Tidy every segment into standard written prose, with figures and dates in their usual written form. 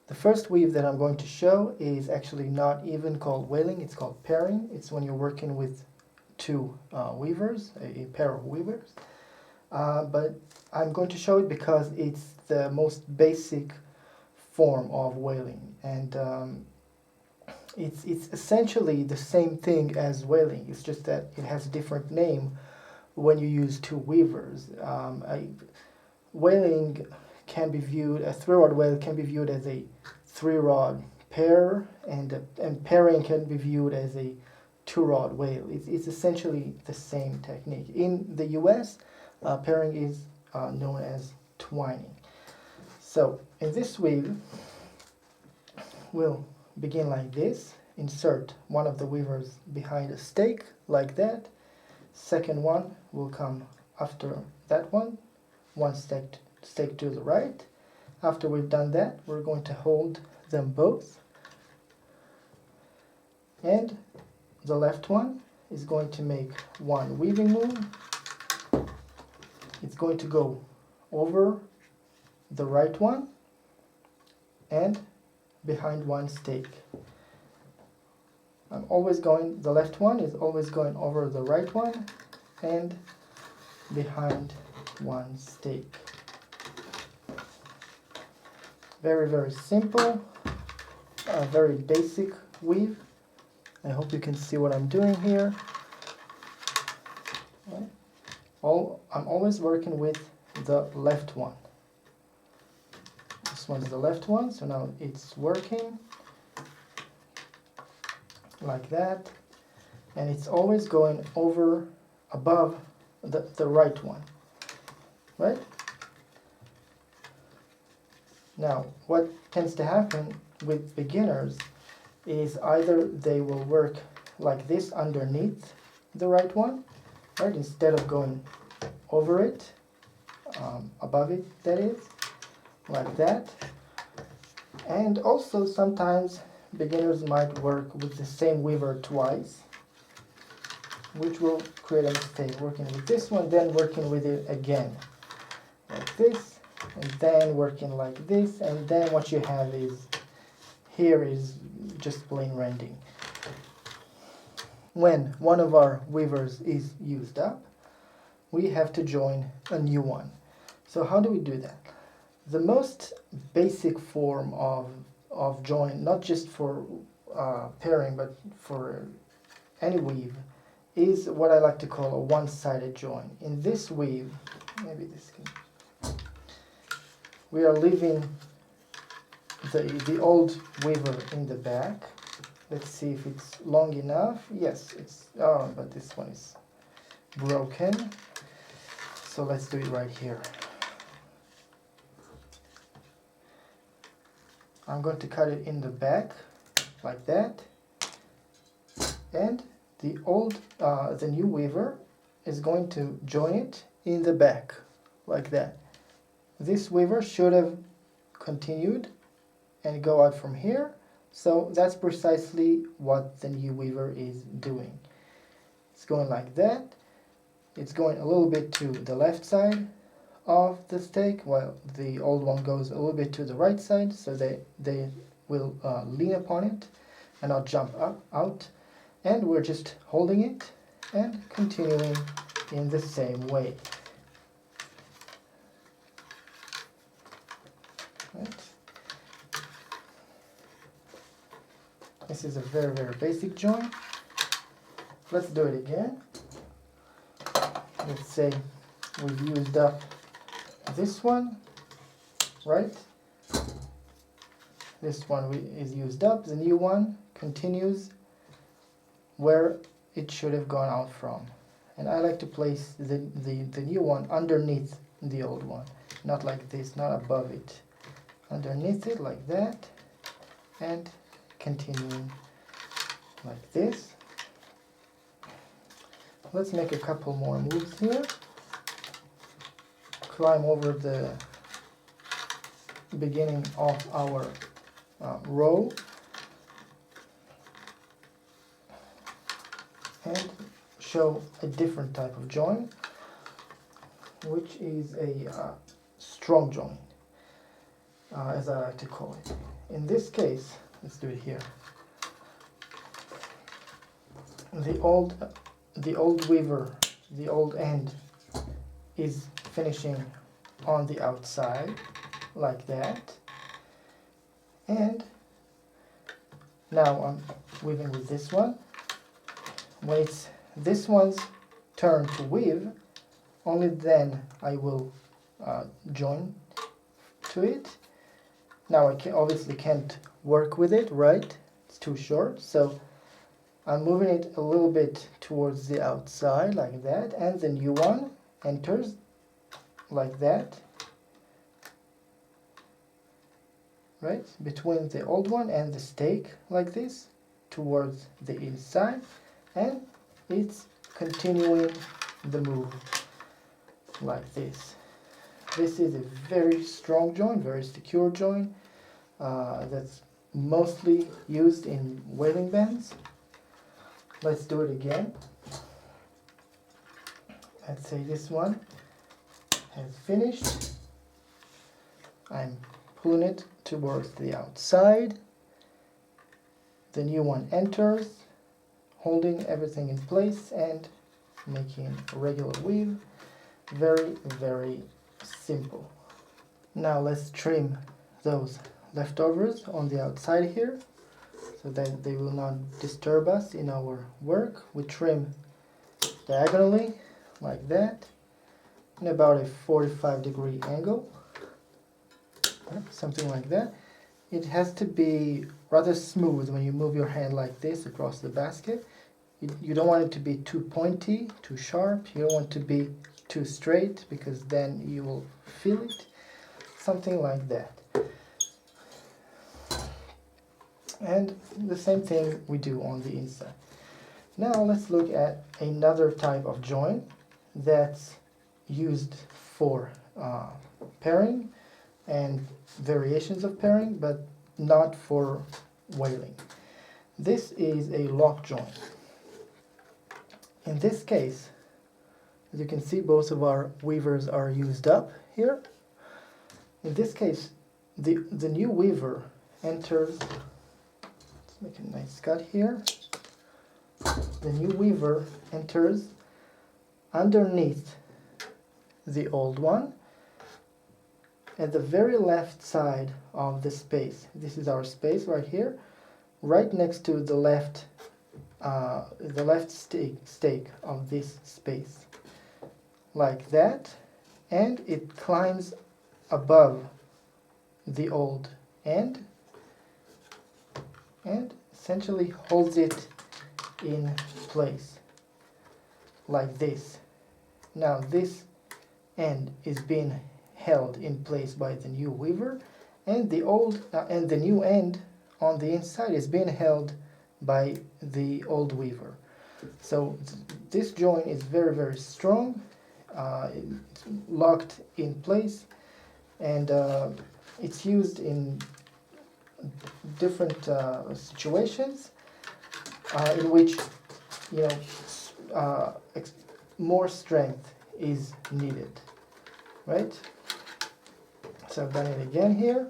The first weave that I'm going to show is actually not even called waling, it's called pairing. It's when you're working with two weavers, a pair of weavers. But I'm going to show it because it's the most basic form of waling, and it's essentially the same thing as waling. It's just that it has a different name when you use two weavers. Waling can be viewed, a three-rod wale can be viewed as a three-rod pair, and pairing can be viewed as a two-rod wale. It's essentially the same technique. In the US, pairing is known as twining. So in this weave, we'll begin like this. Insert one of the weavers behind a stake like that. Second one will come after that one stake to the right. After we've done that, we're going to hold them both, and the left one is going to make one weaving move. It's going to go over the right one and behind one stake. The left one is always going over the right one and behind one stake. Very, very simple, very basic weave. I hope you can see what I'm doing here. I'm always working with the left one. This one's the left one, so now it's working like that, and it's always going over above the right one, right? Now, what tends to happen with beginners is either they will work like this underneath the right one, right, instead of going over it, above it, that is, like that. And also sometimes beginners might work with the same weaver twice, which will create a mistake. Working with this one, then working with it again, like this, and then working like this, and then what you have is, here is just plain rending. When one of our weavers is used up, we have to join a new one. So how do we do that? The most basic form of join, not just for pairing, but for any weave, is what I like to call a one-sided join. In this weave, maybe this can, we are leaving the old weaver in the back. Let's see if it's long enough. Yes, it's, oh, but this one is broken. So let's do it right here. I'm going to cut it in the back like that, and the new weaver is going to join it in the back like that. This weaver should have continued and go out from here, so that's precisely what the new weaver is doing. It's going like that. It's going a little bit to the left side of the stake, while the old one goes a little bit to the right side, so they will lean upon it and not jump out. And we're just holding it and continuing in the same way. Right. This is a very, very basic join. Let's do it again. Let's say we've used up this one, right? This one is used up. The new one continues where it should have gone out from. And I like to place the new one underneath the old one. Not like this, not above it. Underneath it like that. And continuing like this. Let's make a couple more moves here. Climb over the beginning of our row and show a different type of join, which is a strong join. as I like to call it. In this case, let's do it here. The old weaver, the old end, is finishing on the outside like that, and now I'm weaving with this one. When it's this one's turn to weave, only then I will join to it. Now I obviously can't work with it, right? It's too short, so I'm moving it a little bit towards the outside like that, and the new one enters like that, right, between the old one and the stake like this, towards the inside, and it's continuing the move like this. This is a very strong joint, very secure joint, that's mostly used in waling bands. Let's do it again. Let's say this one has finished. I'm pulling it towards the outside. The new one enters, holding everything in place and making a regular weave. Very, very simple. Now let's trim those leftovers on the outside here so that they will not disturb us in our work. We trim diagonally like that in about a 45-degree angle, something like that. It has to be rather smooth when you move your hand like this across the basket. You don't want it to be too pointy, too sharp. You don't want it to be too straight, because then you will feel it. Something like that. And the same thing we do on the inside. Now let's look at another type of joint that's used for pairing and variations of pairing, but not for waling. This is a lock joint. In this case, as you can see, both of our weavers are used up here. In this case, the new weaver enters. Let's make a nice cut here. The new weaver enters underneath the old one at the very left side of the space. This is our space right here, right next to the left stake of this space, like that, and it climbs above the old end and essentially holds it in place like this. Now this end is being held in place by the new weaver, and the old and the new end on the inside is being held by the old weaver. So this joint is very, very strong. It's locked in place, and it's used in different situations in which, you know, more strength is needed, right? So I've done it again here.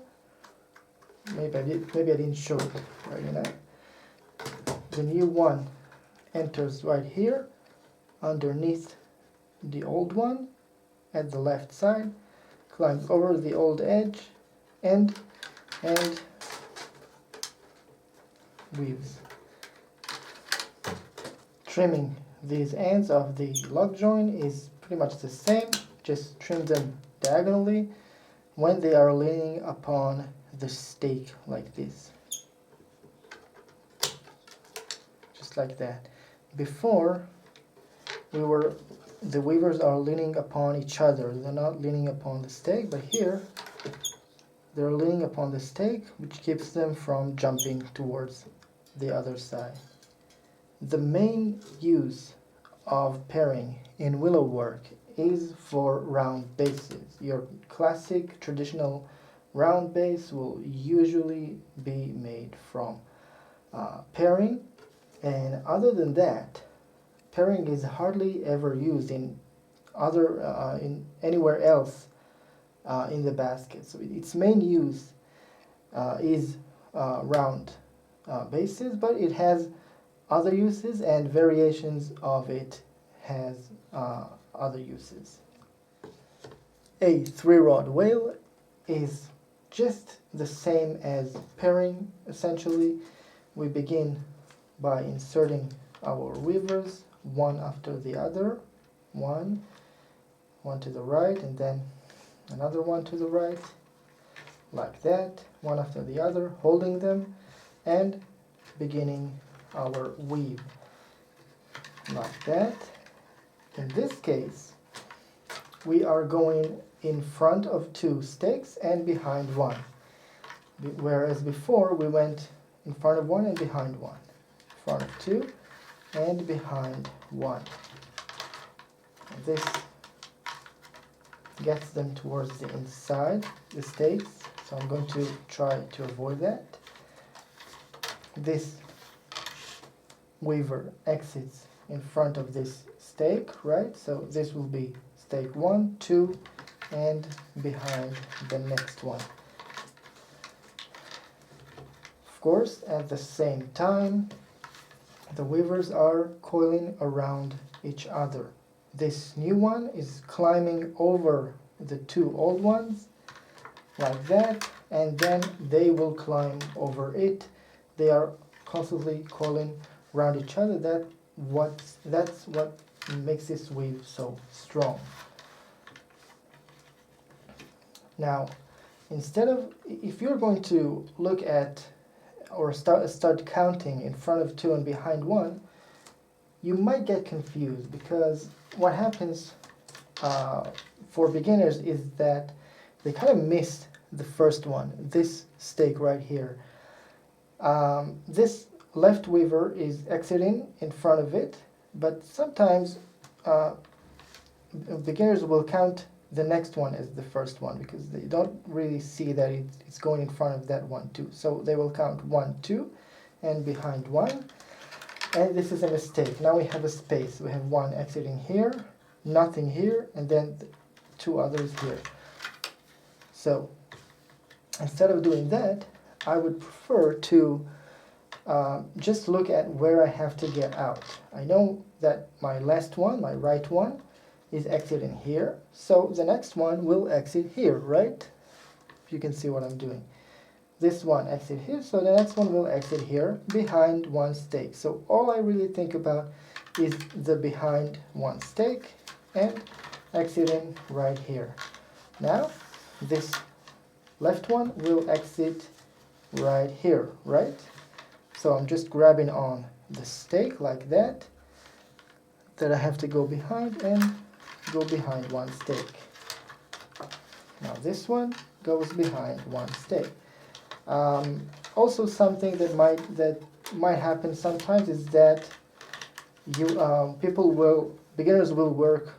Maybe I didn't show it right enough. The new one enters right here underneath the old one at the left side, climbs over the old edge and weaves. Trimming these ends of the lock joint is pretty much the same, just trim them diagonally when they are leaning upon the stake like this, just like that. Before, the weavers are leaning upon each other, they're not leaning upon the stake, but here they're leaning upon the stake, which keeps them from jumping towards the other side. The main use of pairing in willow work is for round bases. Your classic traditional round base will usually be made from pairing, and other than that, pairing is hardly ever used in anywhere else in the basket. So its main use is round bases, but it has other uses, and variations of it has other uses. A 3-rod wale is just the same as pairing, essentially. We begin by inserting our weavers one after the other, one to the right, and then another one to the right, like that, one after the other, holding them and beginning our weave, like that. In this case, we are going in front of 2 stakes and behind 1, whereas before we went in front of 1 and behind 1, in front of 2 and behind 1. This gets them towards the inside, the stakes, so I'm going to try to avoid that. This weaver exits in front of this stake, right? So this will be stake 1, 2, and behind the next one. Of course, at the same time, the weavers are coiling around each other. This new one is climbing over the 2 old ones, like that, and then they will climb over it. They are constantly coiling around each other. That's what makes this weave so strong. Now, instead of, if you're going to look at or start counting in front of 2 and behind 1, you might get confused, because what happens for beginners is that they kind of miss the first one, this stake right here. This left weaver is exiting in front of it, but sometimes beginners will count the next one as the first one, because they don't really see that it's going in front of that one too. So they will count 1, 2, and behind 1. And this is a mistake. Now we have a space. We have 1 exiting here, nothing here, and then 2 others here. So instead of doing that, I would prefer to just look at where I have to get out. I know that my last one, my right one, is exiting here, so the next one will exit here, right? If you can see what I'm doing. This one exit here, so the next one will exit here behind 1 stake. So all I really think about is the behind 1 stake and exiting right here. Now this left one will exit right here, right? So I'm just grabbing on the stake like that I have to go behind, and go behind 1 stake. Now this one goes behind 1 stake. Also, something that might happen sometimes is that beginners will work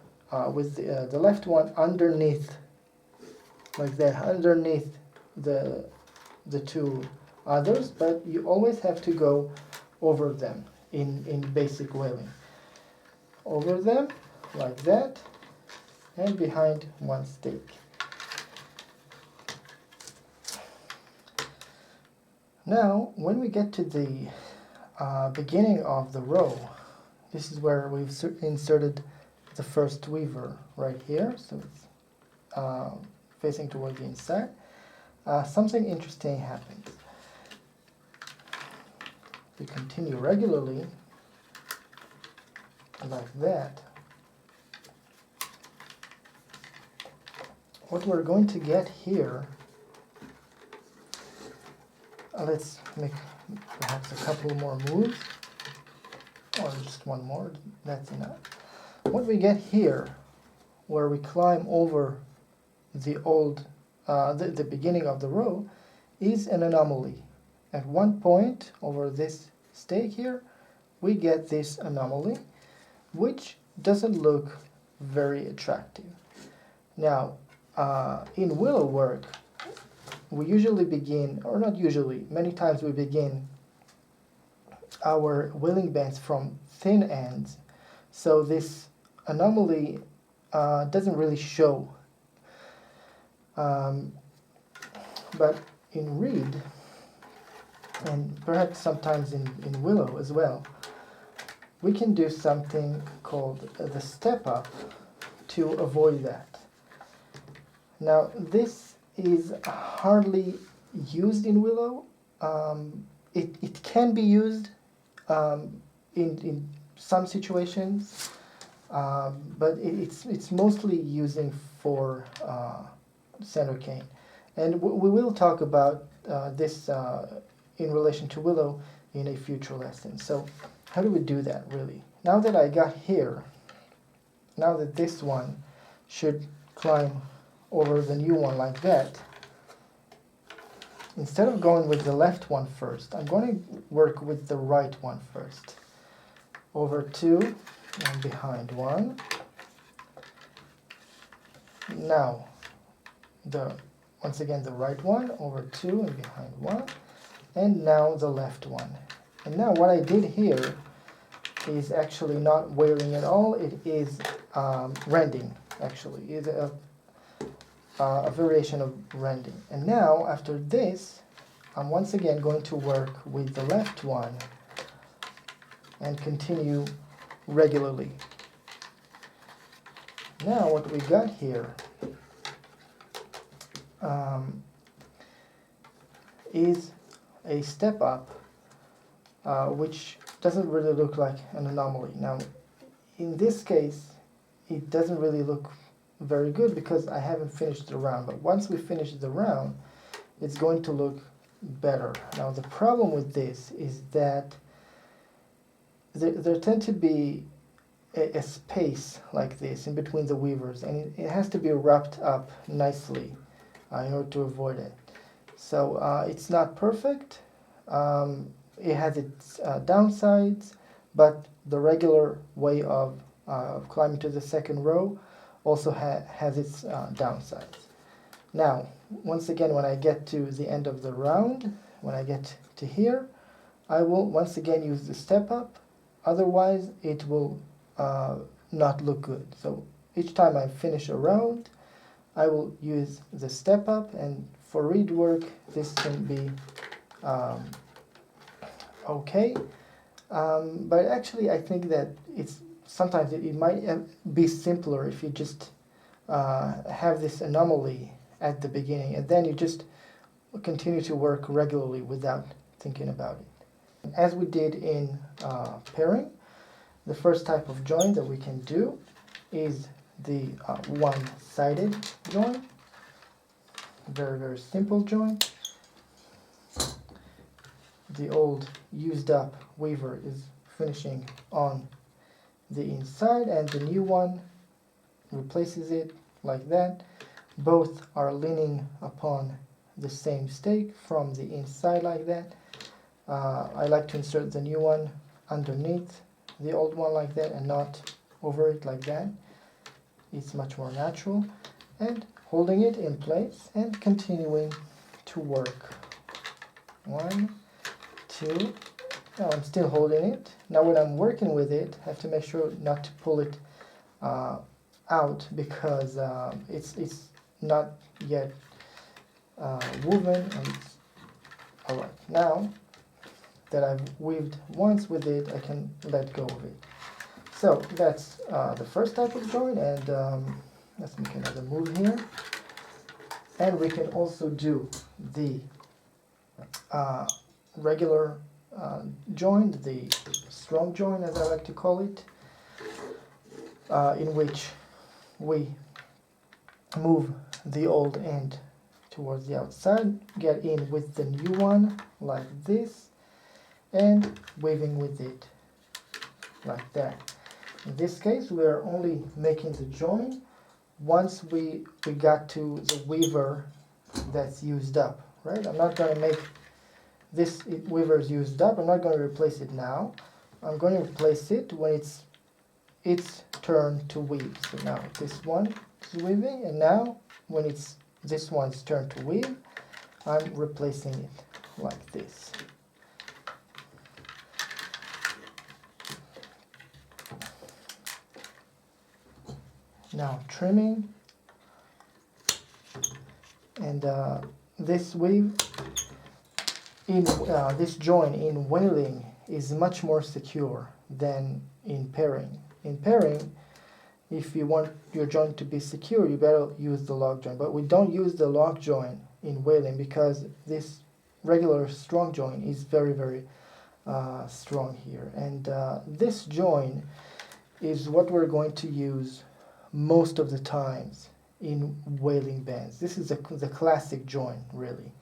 with the left one underneath, like that, underneath the 2 others, but you always have to go over them in basic waling. Over them like that, and behind 1 stake. Now, when we get to the beginning of the row, this is where we've inserted the first weaver right here, so it's facing toward the inside. Something interesting happens. We continue regularly, like that. What we're going to get here, let's make perhaps a couple more moves, or just 1 more, that's enough. What we get here, where we climb over the the beginning of the row, is an anomaly. At one point over this stake here, we get this anomaly, which doesn't look very attractive. Now, in willow work, we usually begin, or not usually, many times we begin our willing bands from thin ends, so this anomaly doesn't really show. But in reed, and perhaps sometimes in willow as well, we can do something called the step up to avoid that. Now this is hardly used in willow. It can be used in some situations, but it's mostly using for center cane. And we will talk about this in relation to willow in a future lesson. So how do we do that really? Now that I got here, now that this one should climb over the new one like that, instead of going with the left one first, I'm going to work with the right one first. Over two and behind one. Now, once again the right one, over two and behind one. And now the left one. And now what I did here is actually not wearing at all, it is rending actually. It's a variation of rending. And now after this, I'm once again going to work with the left one and continue regularly. Now what we got here is a step up, which doesn't really look like an anomaly. Now in this case it doesn't really look very good because I haven't finished the round, but once we finish the round it's going to look better. Now the problem with this is that there tend to be a space like this in between the weavers, and it has to be wrapped up nicely in order to avoid it. So it's not perfect, it has its downsides, but the regular way of climbing to the second row also has its downsides. Now, once again, when I get to the end of the round, when I get to here, I will once again use the step up, otherwise it will not look good. So each time I finish a round, I will use the step up, and for reed work this can be okay, but actually I think that sometimes it might be simpler if you just have this anomaly at the beginning, and then you just continue to work regularly without thinking about it. As we did in pairing, the first type of join that we can do is the one-sided join. Very, very simple join. The old used up weaver is finishing on the inside, and the new one replaces it like that. Both are leaning upon the same stake from the inside like that. I like to insert the new one underneath the old one like that and not over it like that. It's much more natural. And holding it in place and continuing to work. 1, 2. Now I'm still holding it. Now when I'm working with it, I have to make sure not to pull it out because it's not yet woven. And alright, now that I've weaved once with it, I can let go of it. So that's the first type of join, and let's make another move here. And we can also do the regular join, the strong join as I like to call it, in which we move the old end towards the outside, get in with the new one like this, and weaving with it like that. In this case, we are only making the join once we got to the weaver that's used up, right? I'm not going to make this weaver is used up. I'm not going to replace it now. I'm going to replace it when it's its turn to weave. So now this one is weaving, and now when it's this one's turn to weave, I'm replacing it like this. Now trimming, and this weave this join in Waling is much more secure than in pairing. In pairing, if you want your joint to be secure, you better use the lock join. But we don't use the lock join in Waling because this regular strong join is very, very strong here. And this join is what we're going to use most of the times in Waling bands. This is the classic join, really.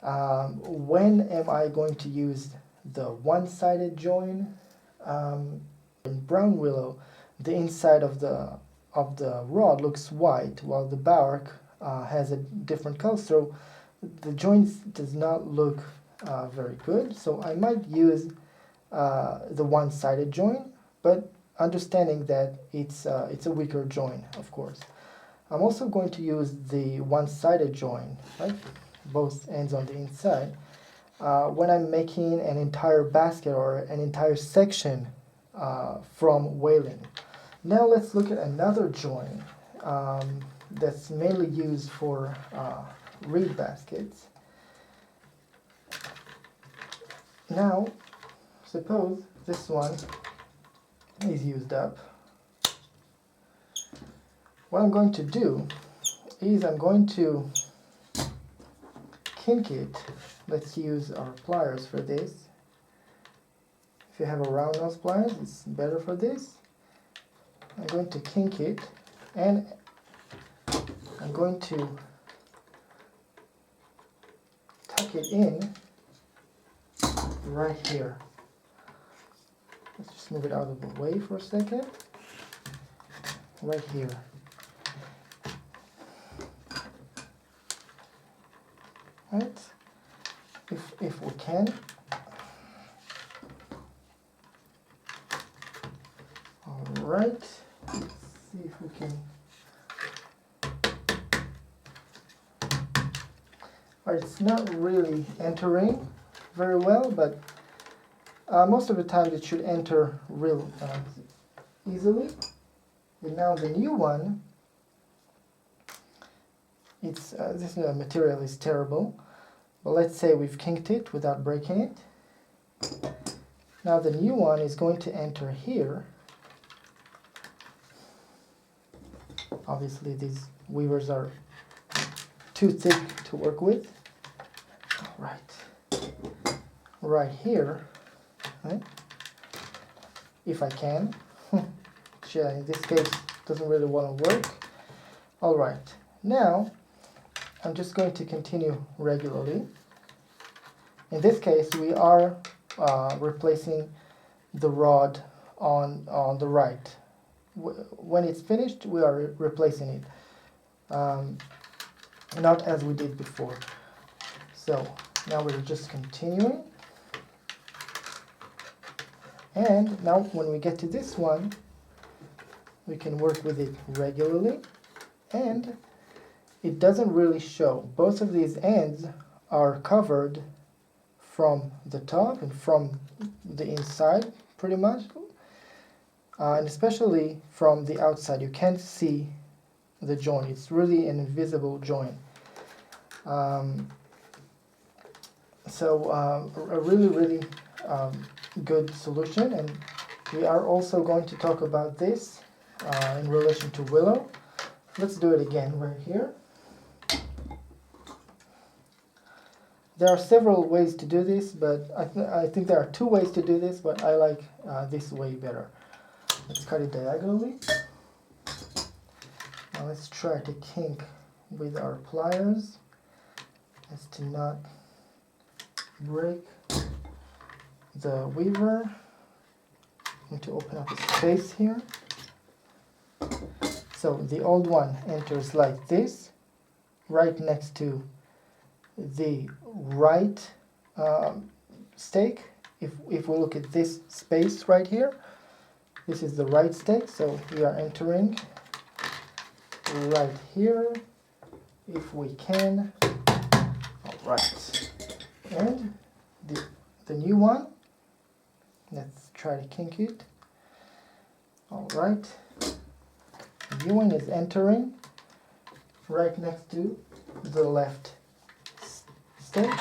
When am I going to use the one-sided join? In brown willow, the inside of the rod looks white, while the bark has a different color, so the joint does not look very good. So I might use the one-sided join, but understanding that it's a weaker join, of course. I'm also going to use the one-sided join, right? Both ends on the inside, when I'm making an entire basket or an entire section from Waling. Now let's look at another join that's mainly used for reed baskets. Now, suppose this one is used up. What I'm going to do is I'm going to kink it. Let's use our pliers for this. If you have a round nose pliers, it's better for this. I'm going to kink it, and I'm going to tuck it in right here. Let's just move it out of the way for a second. Right here. Right? If we can. Alright. Let's see if we can. Alright, it's not really entering very well, but most of the time it should enter real easily. And now the new one, it's this material is terrible, but let's say we've kinked it without breaking it. Now the new one is going to enter here. Obviously these weavers are too thick to work with. Right here, right? If I can. Which in this case doesn't really want to work. Alright, now I'm just going to continue regularly. In this case we are replacing the rod on the right. When it's finished we are replacing it, not as we did before. So now we're just continuing, and now when we get to this one we can work with it regularly, and it doesn't really show. Both of these ends are covered from the top and from the inside pretty much, and especially from the outside you can't see the joint. It's really an invisible joint. So a really good solution, and we are also going to talk about this in relation to willow. Let's do it again right here. There are several ways to do this, but I think there are two ways to do this, but I like this way better. Let's cut it diagonally. Now let's try to kink with our pliers as to not break the weaver. I'm going to open up a space here. So the old one enters like this, right next to the right stake. If we look at this space right here, this is the right stake, so we are entering right here if we can. Alright, and the new one, let's try to kink it. Alright, the new one is entering right next to the left stake.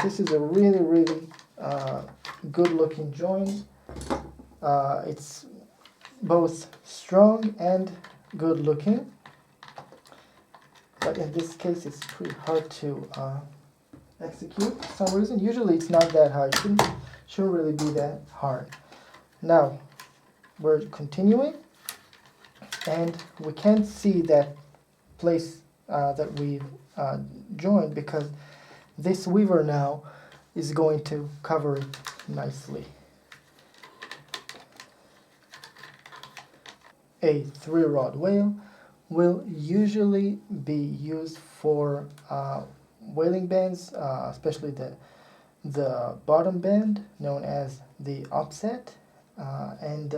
This is a really good looking joint. It's both strong and good looking, but in this case it's pretty hard to execute for some reason. Usually it's not that hard, shouldn't really be that hard. Now we're continuing, and we can't see that place that we've joined, because this weaver now is going to cover it nicely. A 3-rod wale will usually be used for waling bands, especially the bottom band known as the offset, and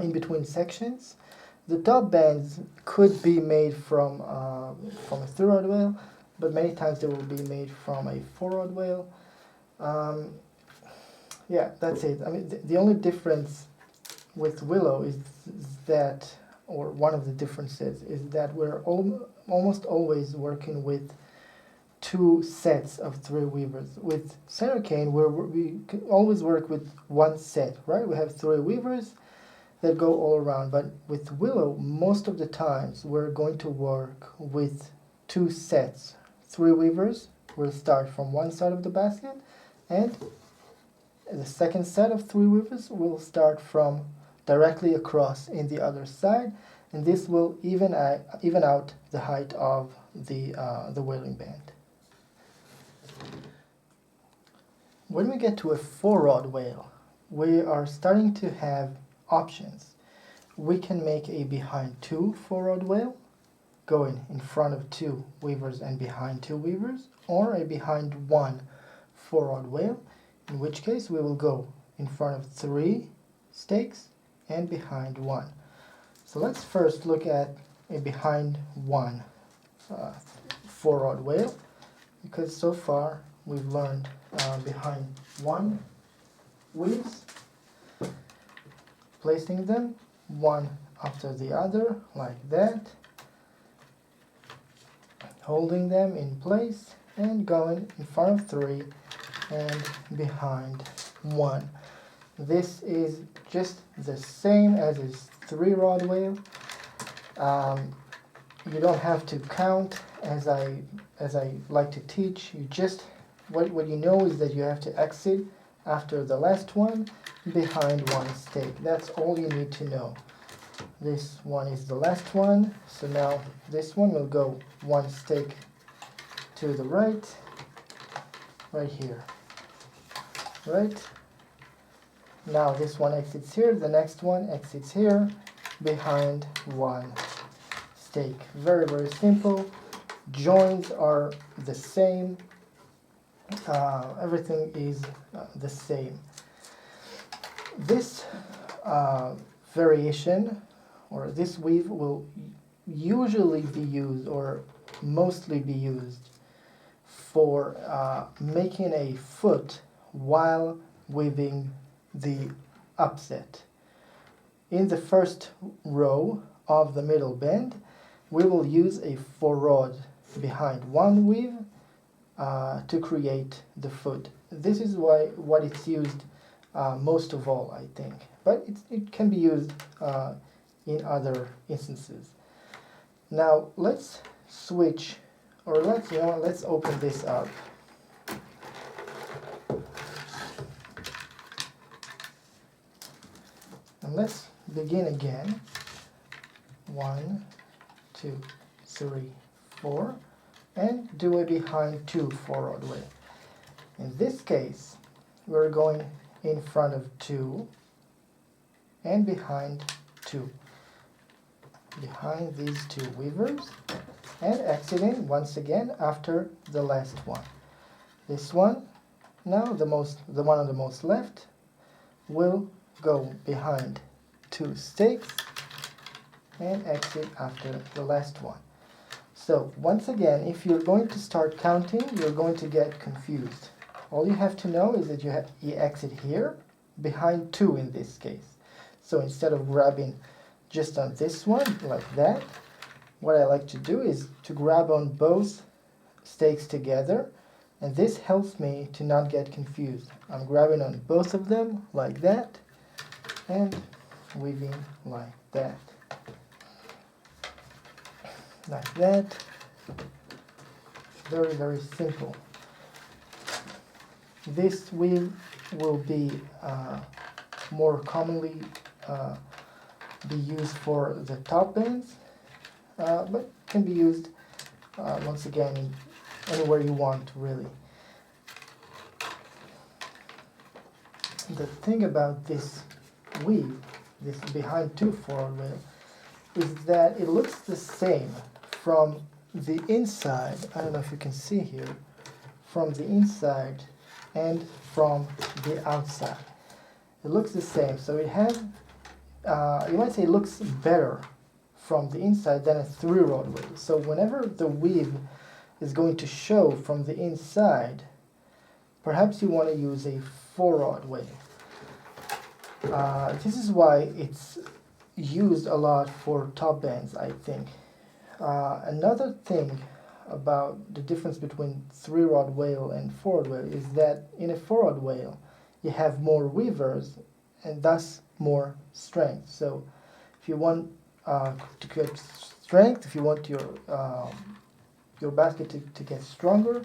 in between sections. The top bands could be made from a 3-rod wale, but many times they will be made from a 4-rod wale. Yeah, that's it. I mean, the only difference with willow is that, or one of the differences, is that we're almost always working with 2 sets of 3 weavers. With center cane, we always work with 1 set, right? We have 3 weavers that go all around, but with willow, most of the times we're going to work with 2 sets. 3 weavers will start from one side of the basket, and the second set of 3 weavers will start from directly across in the other side, and this will even out the height of the waling band. When we get to a 4-rod wale, we are starting to have options. We can make a behind 2 4-rod wale, going in front of 2 weavers and behind 2 weavers, or a behind 1 4-rod wale, in which case we will go in front of 3 stakes and behind 1. So let's first look at a behind 1 4-rod wale, because so far we've learned behind 1 weaves, placing them one after the other like that, holding them in place and going in front of 3 and behind 1. This is just the same as a 3-rod wale. You don't have to count as I like to teach. You just, what you know is that you have to exit after the last one behind 1 stake. That's all you need to know. This one is the last one, so now this one will go 1 stake to the right here, right? Now this one exits here, the next one exits here, behind 1 stake. Very simple. Joins are the same. Everything is the same. This variation, or this weave, will usually be used, or mostly be used, for making a foot while weaving the upset. In the first row of the middle band, we will use a 4-rod behind 1 weave to create the foot. This is what it's used most of all, I think, but it can be used in other instances. Now let's switch, or let's open this up. And let's begin again. 1, 2, 3, 4, and do a behind 2 4-rod wale. In this case, we're going in front of 2 and behind 2. Behind these 2 weavers, and exiting once again after the last one. This one, now the one on the most left, will go behind 2 stakes and exit after the last one. So once again, if you're going to start counting, you're going to get confused. All you have to know is that you exit here, behind 2 in this case. So instead of grabbing just on this one like that, what I like to do is to grab on both stakes together, and this helps me to not get confused. I'm grabbing on both of them like that and weaving like that. Like that. Very, very simple. This weave will be more commonly be used for the top bands, but can be used once again anywhere you want, really. The thing about this weave, this behind two forward wheel, is that it looks the same from the inside. I don't know if you can see here, from the inside and from the outside. It looks the same, so it has, you might say it looks better from the inside than a 3-rod wheel. So whenever the weave is going to show from the inside, perhaps you want to use a 4-rod wheel. This is why it's used a lot for top bands, I think. Another thing about the difference between 3-rod whale and 4-rod whale is that in a 4-rod whale you have more weavers and thus more strength. So if you want to get strength, if you want your basket to get stronger,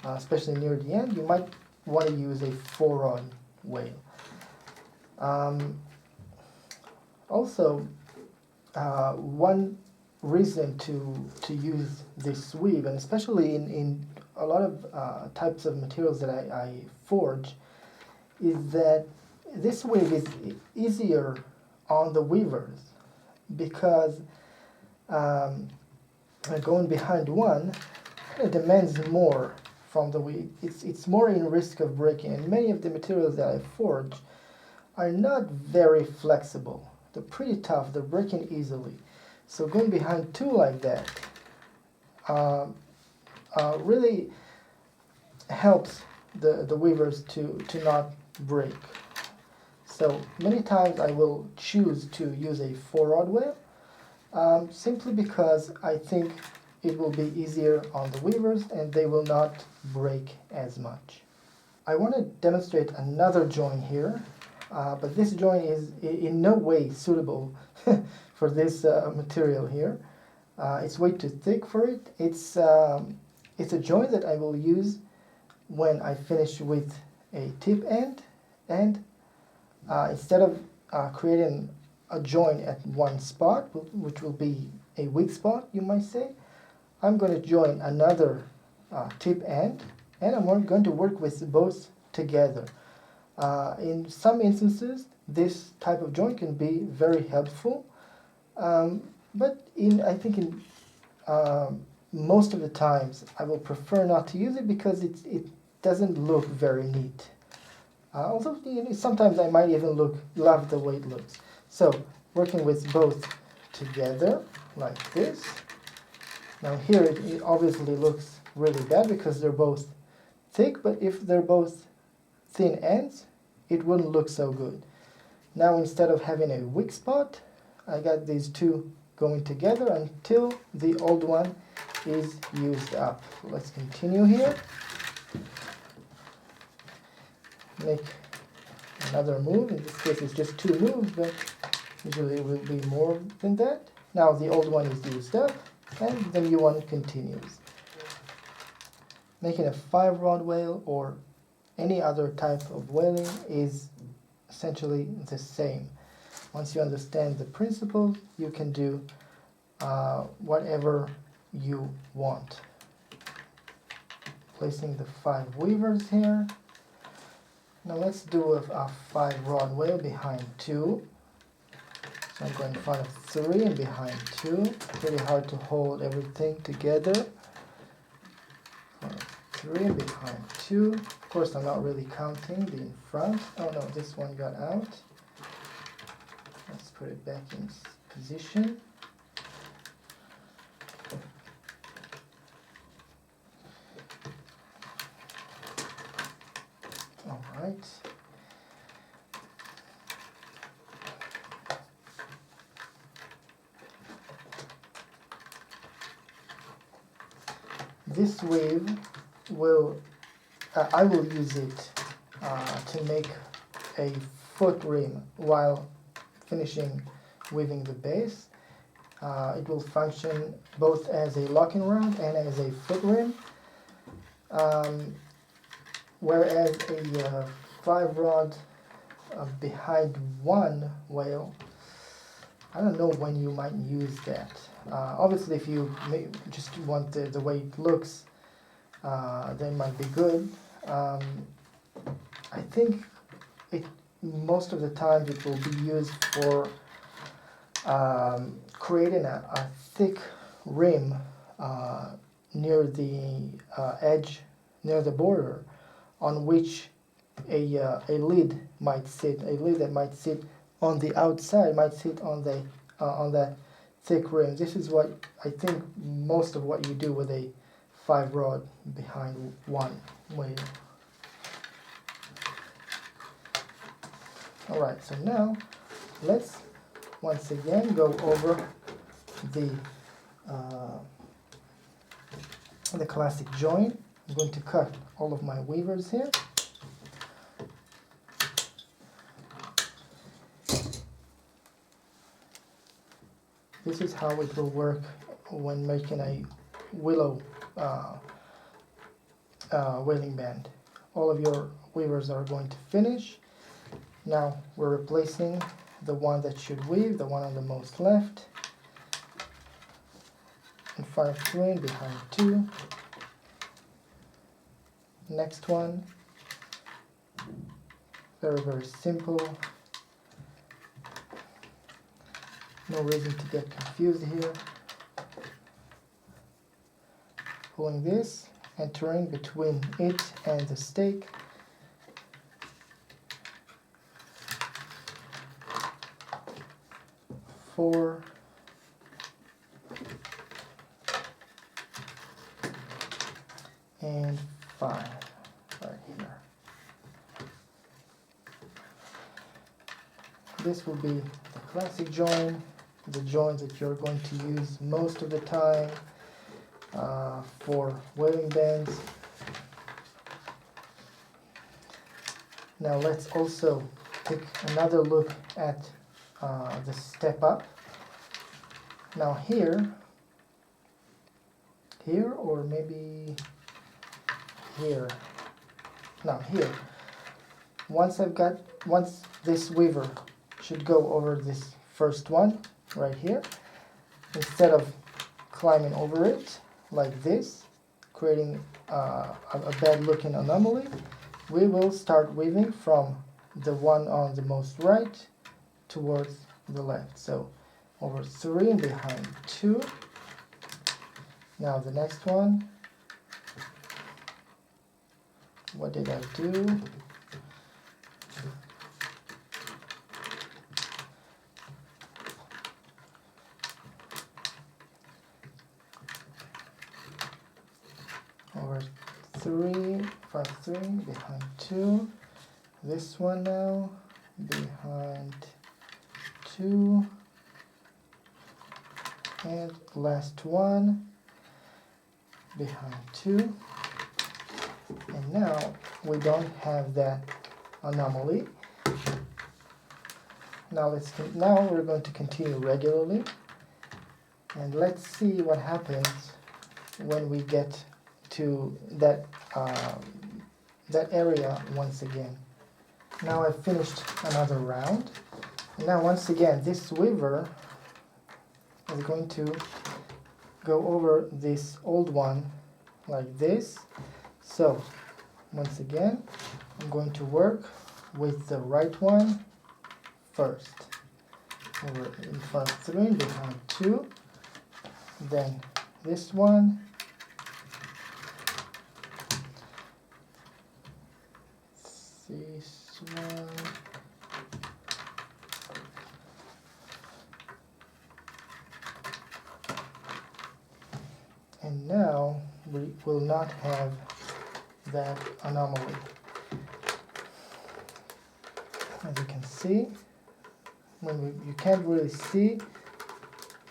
especially near the end, you might want to use a 4-rod whale. Also, one reason to use this weave, and especially in a lot of types of materials that I forge, is that this weave is easier on the weavers because going behind one it demands more from the weave. It's more in risk of breaking, and many of the materials that I forge are not very flexible. They're pretty tough, they're breaking easily. So going behind two like that really helps the weavers to not break. So many times I will choose to use a 4-rod wheel simply because I think it will be easier on the weavers and they will not break as much. I want to demonstrate another joint here, but this joint is in no way suitable for this material here. It's way too thick for it. It's a joint that I will use when I finish with a tip end, and instead of creating a joint at one spot, which will be a weak spot, you might say, I'm going to join another tip end, and I'm going to work with both together. In some instances, this type of joint can be very helpful, but I think in most of the times I will prefer not to use it because it doesn't look very neat. Although sometimes I might even love the way it looks. So working with both together like this. Now here it obviously looks really bad because they're both thick, but if they're both thin ends, it wouldn't look so good. Now instead of having a weak spot, I got these two going together until the old one is used up. So let's continue here. Make another move. In this case it's just 2 moves, but usually it will be more than that. Now the old one is used up and the new one continues. Making a 5-rod whale or any other type of whaling is essentially the same. Once you understand the principles, you can do whatever you want. Placing the 5 weavers here. Now let's do a 5-rod whale behind 2. So I'm going in front of 3 and behind 2. Pretty hard to hold everything together. 3 and behind 2. Of course, I'm not really counting the in front. Oh no, this one got out. Let's put it back in position. All right. this weave will, I will use it to make a foot rim while finishing weaving the base. It will function both as a locking rod and as a foot rim, whereas a 5 rod behind one wale, I don't know when you might use that. Obviously if you just want the way it looks, then might be good. I think most of the time it will be used for creating a thick rim near the edge, near the border, on which a lid might sit. A lid that might sit on the outside might sit on that thick rim. This is what I think most of what you do with a 5 rod behind one wale. Alright, so now let's once again go over the classic join. I'm going to cut all of my weavers here. This is how it will work when making a willow waling band. All of your weavers are going to finish. Now we're replacing the one that should weave, the one on the most left, in front of 3 and behind 2. Next one, very, very simple. No reason to get confused here. Pulling this, entering between it and the stake. Four, and 5 right here. This will be the classic join, the join that you're going to use most of the time for waling bands. Now let's also take another look at the step up. Now here, or maybe here. Now here, once this weaver should go over this first one right here, instead of climbing over it like this, creating a bad looking anomaly, we will start weaving from the one on the most right towards the left. So over 3 and behind 2. Now the next one, what did I do? Over 3, 5, 3, behind 2. This one now, behind 2, and last one, behind 2. And now we don't have that anomaly. Now we're going to continue regularly, and let's see what happens when we get to that that area once again. Now I've finished another round. And now once again, this weaver is going to go over this old one like this. So once again, I'm going to work with the right one first. Over in front 3, behind 2. Then this one. This one. And now we will not have that anomaly. As you can see, you can't really see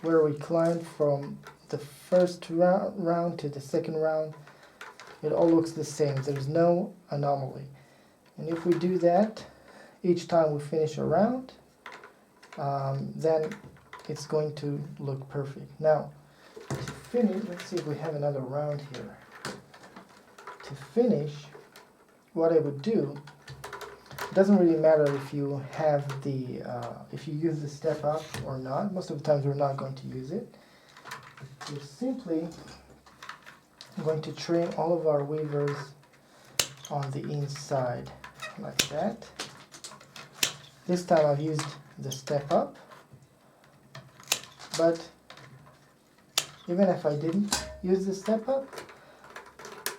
where we climbed from first round to the second round, it all looks the same. There's no anomaly. And if we do that each time we finish a round, then it's going to look perfect. Now, to finish, let's see if we have another round here. To finish, what I would do, it doesn't really matter if you have the, if you use the step up or not. Most of the times we're not going to use it. We're simply going to trim all of our weavers on the inside, like that. This time I've used the step up, but even if I didn't use the step up,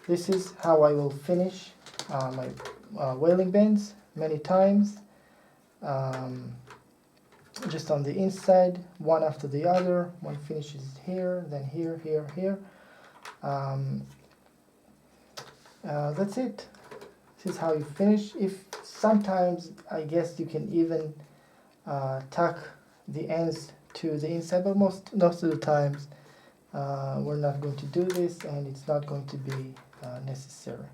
this is how I will finish my Waling bends many times, just on the inside, one after the other. One finishes here, then here, here, here. That's it. This is how you finish. If sometimes, I guess you can even tuck the ends to the inside, but most of the times we're not going to do this, and it's not going to be necessary.